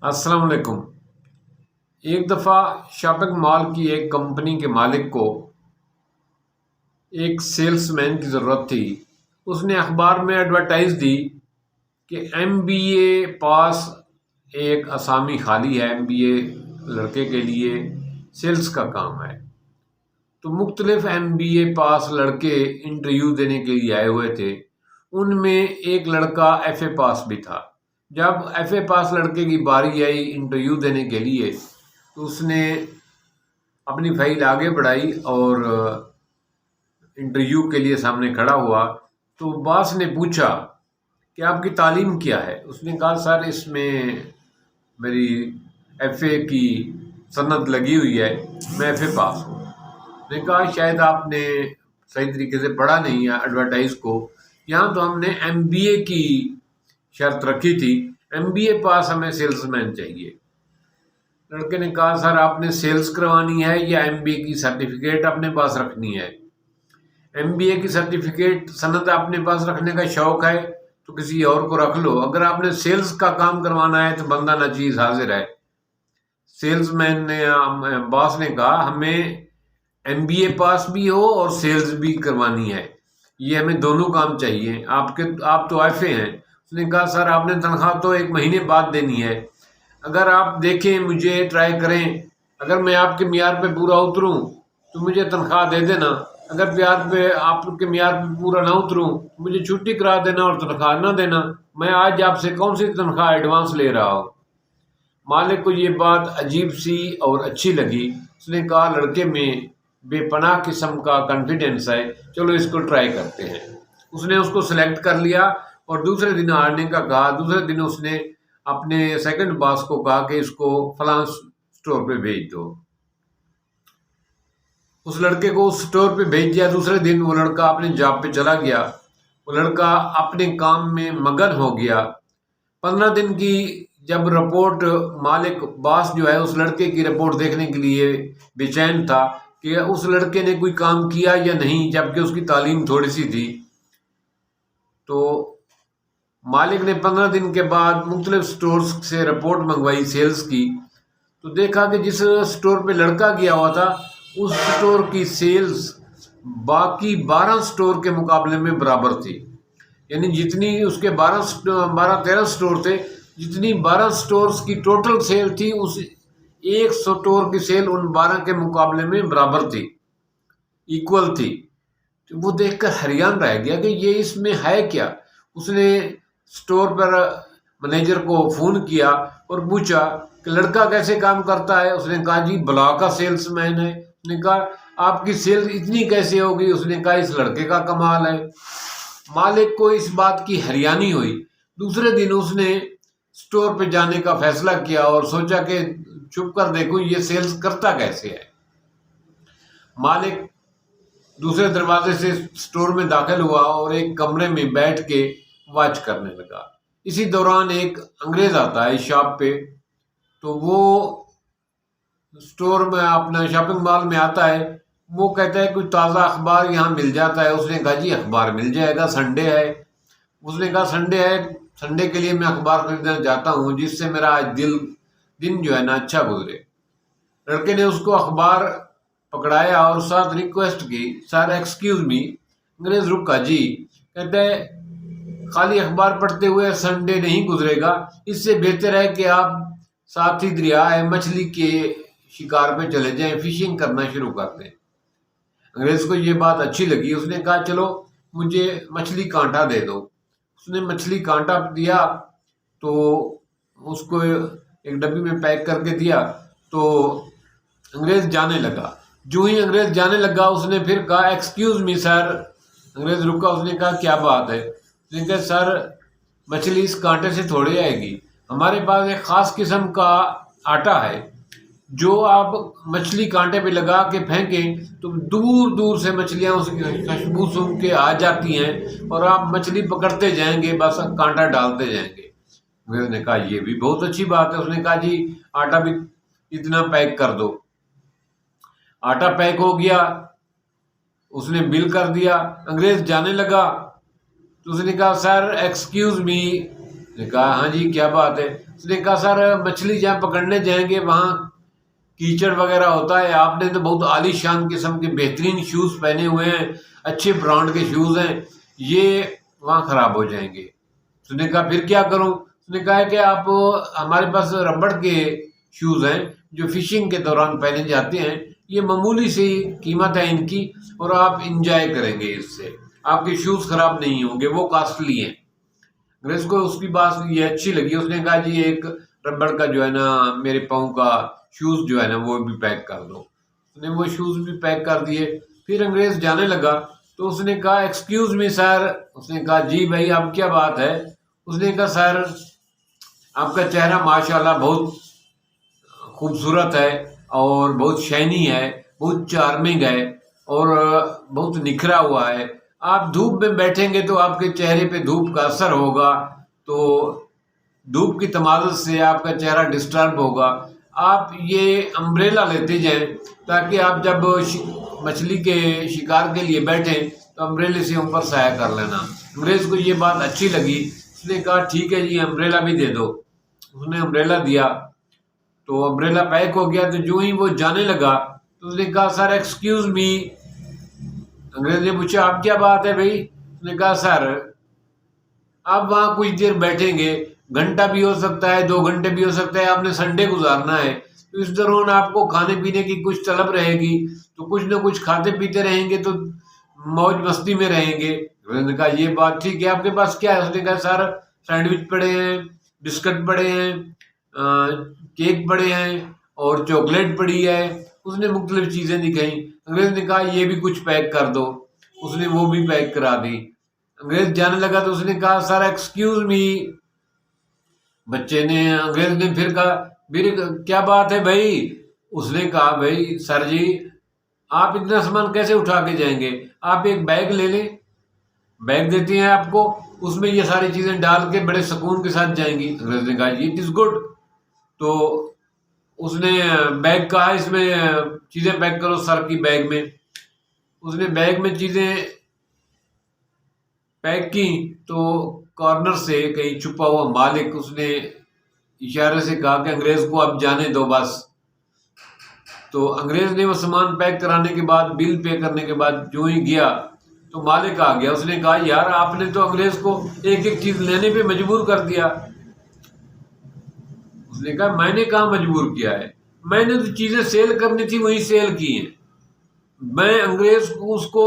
السلام علیکم۔ ایک دفعہ شاپنگ مال کی ایک کمپنی کے مالک کو ایک سیلس مین کی ضرورت تھی۔ اس نے اخبار میں ایڈورٹائز دی کہ ایم بی اے پاس ایک اسامی خالی ہے، ایم بی اے لڑکے کے لیے سیلس کا کام ہے۔ تو مختلف ایم بی اے پاس لڑکے انٹرویو دینے کے لیے آئے ہوئے تھے۔ ان میں ایک لڑکا ایف اے پاس بھی تھا۔ جب ایف اے پاس لڑکے کی باری آئی انٹرویو دینے کے لیے تو اس نے اپنی فائل آگے بڑھائی اور انٹرویو کے لیے سامنے کھڑا ہوا۔ تو باس نے پوچھا کہ آپ کی تعلیم کیا ہے؟ اس نے کہا سر اس میں میری ایف اے کی سند لگی ہوئی ہے، میں ایف اے پاس ہوں۔ اس نے کہا شاید آپ نے صحیح طریقے سے پڑھا نہیں ہے ایڈورٹائز کو، یہاں تو ہم نے ایم بی اے کی شرط رکھی تھی، ایم بی اے پاس ہمیں سیلس مین چاہیے۔ لڑکے نے کہا سر آپ نے سیلس کروانی ہے یا ایم بی اے کی سرٹیفکیٹ اپنے پاس رکھنی ہے؟ ایم بی اے کی سرٹیفکیٹ سند اپنے پاس رکھنے کا شوق ہے تو کسی اور کو رکھ لو، اگر آپ نے سیلس کا کام کروانا ہے تو بندہ ناچیز حاضر ہے۔ سیلس مین نے باس نے کہا ہمیں ایم بی اے پاس بھی ہو اور سیلز بھی کروانی ہے، یہ ہمیں دونوں کام چاہیے، آپ تو ایف اے ہیں۔ اس نے کہا سر آپ نے تنخواہ تو 1 مہینے بعد دینی ہے، اگر آپ دیکھیں مجھے ٹرائی کریں، اگر میں آپ کے معیار پہ پورا اتروں تو مجھے تنخواہ دے دینا، اگر آپ کے معیار پہ پورا نہ اتروں مجھے چھٹی کرا دینا اور تنخواہ نہ دینا، میں آج آپ سے کون سی تنخواہ ایڈوانس لے رہا ہوں۔ مالک کو یہ بات عجیب سی اور اچھی لگی۔ اس نے کہا لڑکے میں بے پناہ قسم کا کانفیڈنس ہے، چلو اس کو ٹرائی کرتے ہیں۔ اس نے اس کو سلیکٹ کر لیا اور دوسرے دن آنے کا کہا۔ دوسرے دن اس نے اپنے سیکنڈ باس کو کہا کہ اس کو فلاں سٹور پہ بھیج دو۔ اس لڑکے کو اس سٹور پہ بھیج دیا۔ دوسرے دن وہ لڑکا اپنے جاب پہ چلا گیا۔ وہ لڑکا اپنے کام میں مگن ہو گیا۔ 15 دن کی جب رپورٹ مالک باس جو ہے اس لڑکے کی رپورٹ دیکھنے کے لیے بے چین تھا کہ اس لڑکے نے کوئی کام کیا یا نہیں، جبکہ اس کی تعلیم تھوڑی سی تھی۔ تو مالک نے 15 دن کے بعد مختلف سٹورز سے رپورٹ منگوائی سیلز کی، تو دیکھا کہ جس سٹور پہ لڑکا گیا ہوا تھا اس سٹور کی سیلز باقی 12 سٹور کے مقابلے میں برابر تھی، یعنی جتنی اس کے 12-13 سٹور تھے، جتنی 12 سٹورز کی ٹوٹل سیل تھی اس ایک سٹور کی سیل ان 12 کے مقابلے میں برابر تھی، ایکول تھی۔ تو وہ دیکھ کر حیران رہ گیا کہ یہ اس میں ہے کیا۔ اس نے سٹور پر مینیجر کو فون کیا اور پوچھا کہ لڑکا کیسے کام کرتا ہے؟ اس نے کہا جی بلا کا سیلس مین ہے۔ اس نے کہا آپ کی سیل اتنی کیسے ہوگی؟ اس نے کہا اس لڑکے کا کمال ہے۔ مالک کو اس بات کی حیرانی ہوئی۔ دوسرے دن اس نے سٹور پہ جانے کا فیصلہ کیا اور سوچا کہ چھپ کر دیکھوں یہ سیلز کرتا کیسے ہے۔ مالک دوسرے دروازے سے سٹور میں داخل ہوا اور ایک کمرے میں بیٹھ کے واچ کرنے لگا۔ اسی دوران ایک انگریز آتا ہے شاپ پہ، تو وہ سٹور میں اپنا شاپنگ مال میں آتا ہے۔ وہ کہتا ہے کوئی تازہ اخبار یہاں مل جاتا ہے؟ اس نے کہا جی اخبار مل جائے گا، سنڈے ہے۔ اس نے کہا سنڈے ہے، سنڈے کے لیے میں اخبار خریدنا چاہتا ہوں جس سے میرا آج دن جو ہے نا اچھا گزرے۔ لڑکے نے اس کو اخبار پکڑایا اور ساتھ ریکویسٹ کی سر ایکسکیوز می۔ انگریز رکا جی، کہتا ہے خالی اخبار پڑھتے ہوئے سنڈے نہیں گزرے گا، اس سے بہتر ہے کہ آپ ساتھی دریا ہے مچھلی کے شکار پہ چلے جائیں، فشنگ کرنا شروع کر دیں۔ انگریز کو یہ بات اچھی لگی۔ اس نے کہا چلو مجھے مچھلی کانٹا دے دو۔ اس نے مچھلی کانٹا دیا تو اس کو ایک ڈبی میں پیک کر کے دیا، تو انگریز جانے لگا۔ جو ہی انگریز جانے لگا اس نے پھر کہا ایکسکیوز می سر۔ انگریز رکا۔ اس نے کہا کیا بات ہے؟ اس نے کہا سر مچھلی اس کانٹے سے تھوڑی آئے گی، ہمارے پاس ایک خاص قسم کا آٹا ہے جو آپ مچھلی کانٹے پہ لگا کے پھینکیں تو دور دور سے مچھلیاں اس کی خوشبو سونگھ کے آ جاتی ہیں اور آپ مچھلی پکڑتے جائیں گے، بس کانٹا ڈالتے جائیں گے۔ انگریز نے کہا یہ بھی بہت اچھی بات ہے۔ اس نے کہا جی آٹا بھی اتنا پیک کر دو۔ آٹا پیک ہو گیا، اس نے بل کر دیا۔ انگریز جانے لگا تو اس نے کہا سر ایکسکیوز می۔ نے کہا ہاں جی کیا بات ہے؟ उसने कहा सर मछली जहाँ पकड़ने जाएंगे वहाँ कीचड़ वगैरह होता है, आपने तो बहुत आलीशान किस्म के बेहतरीन शूज़ पहने हुए हैं, अच्छे ब्रांड के शूज़ हैं, ये वहाँ ख़राब हो जाएंगे। उसने कहा फिर क्या करूँ? उसने कहा है कि आप हमारे पास रबड़ के शूज़ हैं जो फिशिंग के दौरान पहने जाते हैं, ये मामूली सी कीमत है इनकी और आप इंजॉय करेंगे इससे, आपके शूज़ ख़राब नहीं होंगे, वो कॉस्टली हैं। अंग्रेज को उसकी बात ये अच्छी लगी, उसने कहा जी एक रबड़ का जो है ना मेरे पाँव का शूज़ जो है ना वो भी पैक कर दो। उसने वो शूज़ भी पैक कर दिए। फिर अंग्रेज जाने लगा तो उसने कहा एक्सक्यूज़ मी सर। उसने कहा जी भाई अब क्या बात है? उसने कहा सर आपका चेहरा माशाल्लाह बहुत खूबसूरत है और बहुत शाइनी है, बहुत चार्मिंग है और बहुत निखरा हुआ है। आप धूप में बैठेंगे तो आपके चेहरे पे धूप का असर होगा, तो धूप की तमाज़ुन से आपका चेहरा डिस्टर्ब होगा। आप ये अम्ब्रेला लेते जाएं ताकि आप जब मछली के शिकार के लिए बैठें तो अम्ब्रेले से ऊपर साया कर लेना। अंग्रेज को ये बात अच्छी लगी, उसने कहा ठीक है जी अम्ब्रेला भी दे दो। उसने अम्ब्रेला दिया तो अम्ब्रेला पैक हो गया। तो जो ही वो जाने लगा तो उसने कहा सर एक्सक्यूज़ मी। अंग्रेज ने पूछा आप क्या बात है भाई? उसने कहा सर आप वहाँ कुछ देर बैठेंगे, घंटा भी हो सकता है, 2 घंटे भी हो सकता है, आपने संडे गुजारना है, तो इस दौरान आपको खाने पीने की कुछ तलब रहेगी, तो कुछ ना कुछ खाते पीते रहेंगे तो मौज मस्ती में रहेंगे। उन्होंने कहा ये बात ठीक है, आपके पास क्या है? उसने कहा सर सैंडविच पड़े हैं, बिस्किट पड़े हैं, केक पड़े हैं और चॉकलेट पड़ी है। उसने मुख्तलिफ चीज़ें दिखाई। अंग्रेज ने कहा ये भी कुछ पैक कर दो। उसने वो भी पैक करा दी। अंग्रेज जाने लगा तो उसने कहा सर एक्सक्यूज़ मी। अंग्रेज ने फिर कहा फिर क्या बात है भाई? उसने कहा भाई सर जी आप इतना सामान कैसे उठा के जाएंगे? आप एक बैग ले लें, बैग देते हैं आपको, उसमें ये सारी चीज़ें डाल के बड़े सुकून के साथ जाएंगी। अंग्रेज ने कहा इट इज़ गुड। तो उसने बैग कहा इसमें चीज़ें पैक करो सर की बैग में। उसने बैग में चीज़ें पैक की तो कॉर्नर से कहीं छुपा हुआ मालिक उसने इशारे से कहा कि अंग्रेज को अब जाने दो बस। तो अंग्रेज ने वो सामान पैक कराने के बाद बिल पे करने के बाद जो ही गया तो मालिक आ गया। उसने कहा यार आपने तो अंग्रेज को एक एक चीज लेने पे मजबूर कर दिया। उसने कहा मैंने कहाँ मजबूर किया है, मैंने तो चीजें सेल करनी थी वही सेल की हैं। मैं अंग्रेज को उसको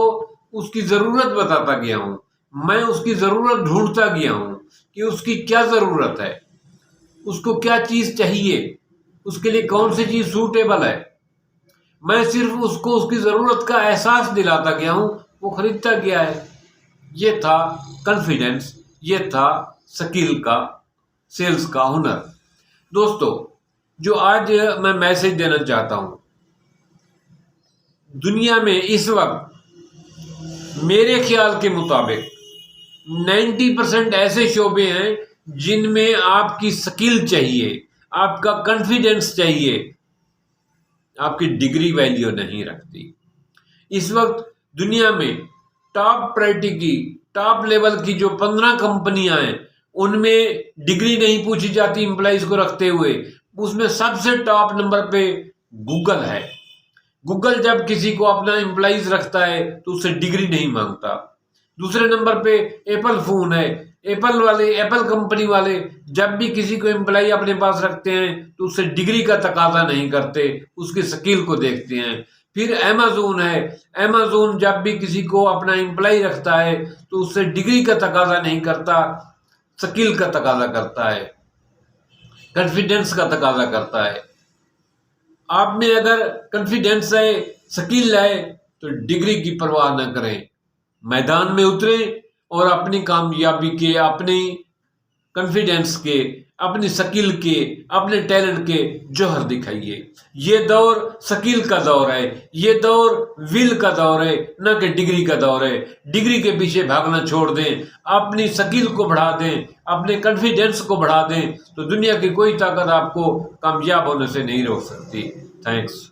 उसकी जरूरत बताता गया हूँ, मैं उसकी जरूरत ढूंढता गया हूँ कि उसकी क्या जरूरत है, उसको क्या चीज चाहिए, उसके लिए कौन सी चीज सूटेबल है। मैं सिर्फ उसको उसकी जरूरत का एहसास दिलाता गया हूँ, वो खरीदता गया है। ये था कॉन्फिडेंस, ये था स्किल का, सेल्स का हुनर। दोस्तों जो आज मैं मैसेज देना चाहता हूँ, दुनिया में इस वक्त मेरे ख्याल के मुताबिक 90% ऐसे शोबे हैं जिनमें आपकी स्किल चाहिए, आपका कॉन्फिडेंस चाहिए, आपकी डिग्री वैल्यू नहीं रखती। इस वक्त दुनिया में टॉप प्रायोरिटी की, टॉप लेवल की जो 15 कंपनियां हैं उनमें डिग्री नहीं पूछी जाती एम्प्लॉइज को रखते हुए। उसमें सबसे टॉप नंबर पे गूगल है। गूगल जब किसी को अपना एम्प्लॉइज रखता है तो उससे डिग्री नहीं मांगता। दूसरे नंबर पे एप्पल फोन है। एप्पल कंपनी वाले जब भी किसी को एम्प्लॉय अपने पास रखते हैं तो उससे डिग्री का तकाजा नहीं करते, उसकी स्किल को देखते हैं। फिर अमेज़न है। अमेज़न जब भी किसी को अपना एम्प्लॉय रखता है तो उससे डिग्री का तकाजा नहीं करता, स्किल का तकाजा करता है, कॉन्फिडेंस का तकाजा करता है। आप में अगर कॉन्फिडेंस है, स्किल है तो डिग्री की परवाह न करें, मैदान में उतरें और अपनी कामयाबी के, अपनी कॉन्फिडेंस के, अपनी स्किल के, अपने टैलेंट के जौहर दिखाइए। ये दौर स्किल का दौर है, ये दौर विल का दौर है, न कि डिग्री का दौर है। डिग्री के पीछे भागना छोड़ दें, अपनी स्किल को बढ़ा दें, अपने कॉन्फिडेंस को बढ़ा दें तो दुनिया की कोई ताकत आपको कामयाब होने से नहीं रोक सकती। थैंक्स।